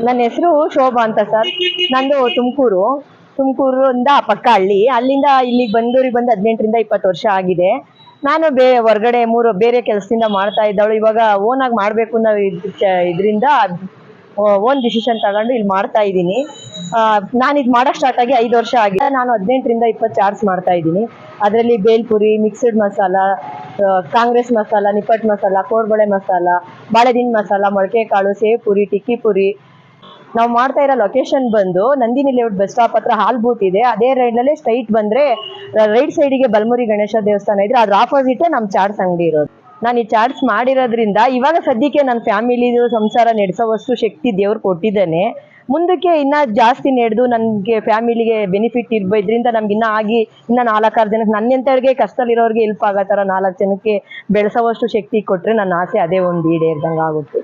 ನನ್ನ ಹೆಸರು ಶೋಭಾ ಅಂತ ಸರ್. ನಂದು ತುಮಕೂರಿಂದ ಪಕ್ಕ ಹಳ್ಳಿ. ಅಲ್ಲಿಂದ ಇಲ್ಲಿಗೆ ಬಂದೂರಿಗೆ ಬಂದು 18ರಿಂದ 20 ವರ್ಷ ಆಗಿದೆ. ನಾನು ಹೊರಗಡೆ ಬೇರೆ ಕೆಲಸದಿಂದ ಮಾಡ್ತಾ ಇದ್ದವಳು. ಇವಾಗ ಓನಾಗಿ ಮಾಡಬೇಕು ಅನ್ನೋ ಇದರಿಂದ ಓನ್ ಡಿಸಿಷನ್ ತಗೊಂಡು ಇಲ್ಲಿ ಮಾಡ್ತಾ ಇದ್ದೀನಿ. ನಾನು ಇದು ಮಾಡೋಕ್ಕೆ ಸ್ಟಾರ್ಟ್ ಆಗಿ 5 ವರ್ಷ ಆಗಿದೆ. ನಾನು 18ರಿಂದ 20 ಚಾಟ್ಸ್ ಮಾಡ್ತಾ ಇದ್ದೀನಿ. ಅದರಲ್ಲಿ ಬೇಲ್ಪುರಿ, ಮಿಕ್ಸ್ಡ್ ಮಸಾಲ, ಕಾಂಗ್ರೆಸ್ ಮಸಾಲ, ನಿಪ್ಪಟ್ಟು ಮಸಾಲ, ಕೋಡ್ಬಳೆ ಮಸಾಲ, ಬಾಳೆದಿನ ಮಸಾಲ, ಮೊಳಕೆ ಕಾಳು, ಸೇವ್ ಪುರಿ, ಟಿಕ್ಕಿ ಪುರಿ. ನಾವು ಮಾಡ್ತಾ ಇರೋ ಲೊಕೇಶನ್ ಬಂದು ನಂದಿನಿ ಲೇಔಟ್ ಬಸ್ ಸ್ಟಾಪ್ ಹತ್ರ ಹಾಲ್ ಬೂತ್ ಇದೆ. ಅದೇ ರೈಡ್ನಲ್ಲಿ ಸ್ಟ್ರೈಟ್ ಬಂದ್ರೆ ರೈಟ್ ಸೈಡಿಗೆ ಬಲಮುರಿ ಗಣೇಶ ದೇವಸ್ಥಾನ ಇದ್ರೆ ಅದ್ರ ಆಪೋಸಿಟ್ ನಮ್ಮ ಚಾಟ್ಸ್ ಅಂಗಡಿ ಇರೋದು. ನಾನು ಈ ಚಾಟ್ಸ್ ಮಾಡಿರೋದ್ರಿಂದ ಇವಾಗ ಸದ್ಯಕ್ಕೆ ನನ್ನ ಫ್ಯಾಮಿಲಿ ಸಂಸಾರ ನಡೆಸೋವಷ್ಟು ಶಕ್ತಿ ದೇವ್ರು ಕೊಟ್ಟಿದ್ದಾನೆ. ಮುಂದಕ್ಕೆ ಇನ್ನ ಜಾಸ್ತಿ ನಡೆದು ನನಗೆ ಫ್ಯಾಮಿಲಿಗೆ ಬೆನಿಫಿಟ್ ಇದ್ರಿಂದ ನಮ್ಗೆ ಇನ್ನ 4-6 ಜನಕ್ಕೆ ನನ್ನೆಂತವ್ರಿಗೆ ಕಷ್ಟದಲ್ಲಿರೋರಿಗೆ ಹೆಲ್ಪ್ ಆಗೋ ಥರ 4 ಜನಕ್ಕೆ ಬೆಳೆಸೋವಷ್ಟು ಶಕ್ತಿ ಕೊಟ್ಟರೆ ನನ್ನ ಆಸೆ ಅದೇ ಒಂದು ಈಡೇರ್ದಂಗೆ ಆಗುತ್ತೆ.